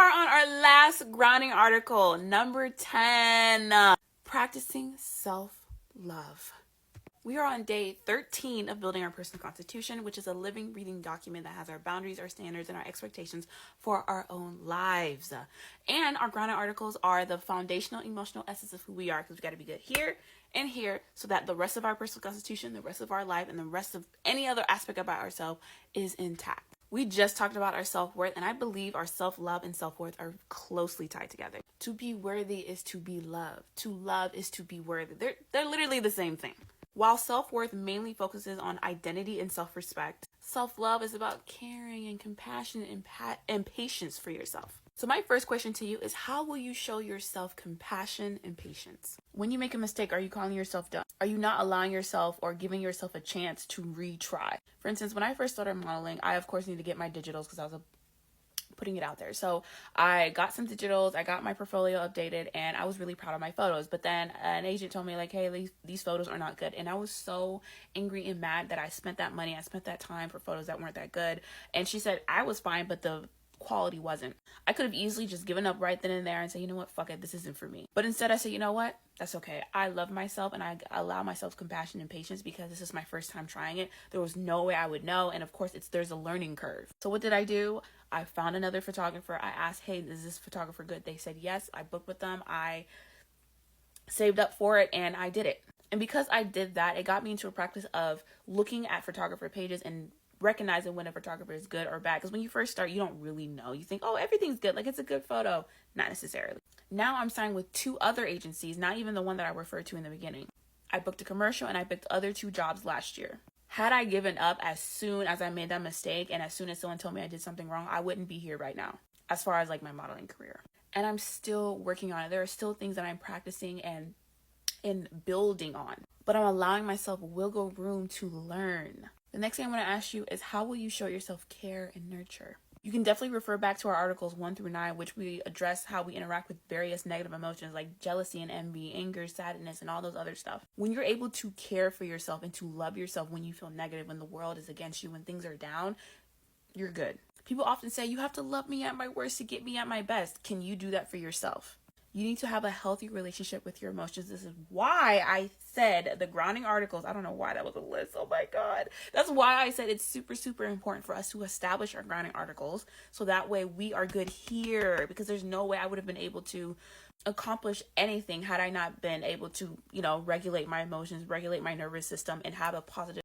are on our last grounding article, number 10, practicing self-love. We are on day 13 of building our personal constitution, which is a living, breathing document that has our boundaries, our standards, and our expectations for our own lives. And our grounding articles are the foundational emotional essence of who we are, because we got to be good here and here so that the rest of our personal constitution, the rest of our life, and the rest of any other aspect about ourselves is intact. We just talked about our self-worth, and I believe our self-love and self-worth are closely tied together. To be worthy is to be loved. To love is to be worthy. They're literally the same thing. While self-worth mainly focuses on identity and self-respect, self-love is about caring and compassion and patience for yourself. So my first question to you is, how will you show yourself compassion and patience? When you make a mistake, are you calling yourself dumb? Are you not allowing yourself or giving yourself a chance to retry? For instance, when I first started modeling, I of course needed to get my digitals because I was putting it out there. So I got some digitals, I got my portfolio updated, and I was really proud of my photos. But then an agent told me like, hey, these photos are not good. And I was so angry and mad that I spent that money, I spent that time for photos that weren't that good. And she said I was fine, but the quality wasn't. I could have easily just given up right then and there and say, you know what, fuck it, this isn't for me. But instead I said, you know what, that's okay. I love myself and I allow myself compassion and patience because this is my first time trying it. There was no way I would know. And of course there's a learning curve. So what did I do? I found another photographer. I asked, hey, is this photographer good? They said yes. I booked with them. I saved up for it and I did it. And because I did that, it got me into a practice of looking at photographer pages and recognizing when a photographer is good or bad. Because when you first start, you don't really know. You think, oh, everything's good. Like, it's a good photo. Not necessarily. Now I'm signed with 2 other agencies, not even the one that I referred to in the beginning. I booked a commercial and I booked other 2 jobs last year. Had I given up as soon as I made that mistake and as soon as someone told me I did something wrong, I wouldn't be here right now as far as like my modeling career. And I'm still working on it. There are still things that I'm practicing and building on, but I'm allowing myself wiggle room to learn. The next thing I want to ask you is, how will you show yourself care and nurture? You can definitely refer back to our articles 1 through 9, which we address how we interact with various negative emotions like jealousy and envy, anger, sadness, and all those other stuff. When you're able to care for yourself and to love yourself when you feel negative, when the world is against you, when things are down, you're good. People often say, you have to love me at my worst to get me at my best. Can you do that for yourself? You need to have a healthy relationship with your emotions. This is why I said the grounding articles. I don't know why that was a list. Oh my God. That's why I said it's super, super important for us to establish our grounding articles. So that way we are good here, because there's no way I would have been able to accomplish anything had I not been able to, regulate my emotions, regulate my nervous system, and have a positive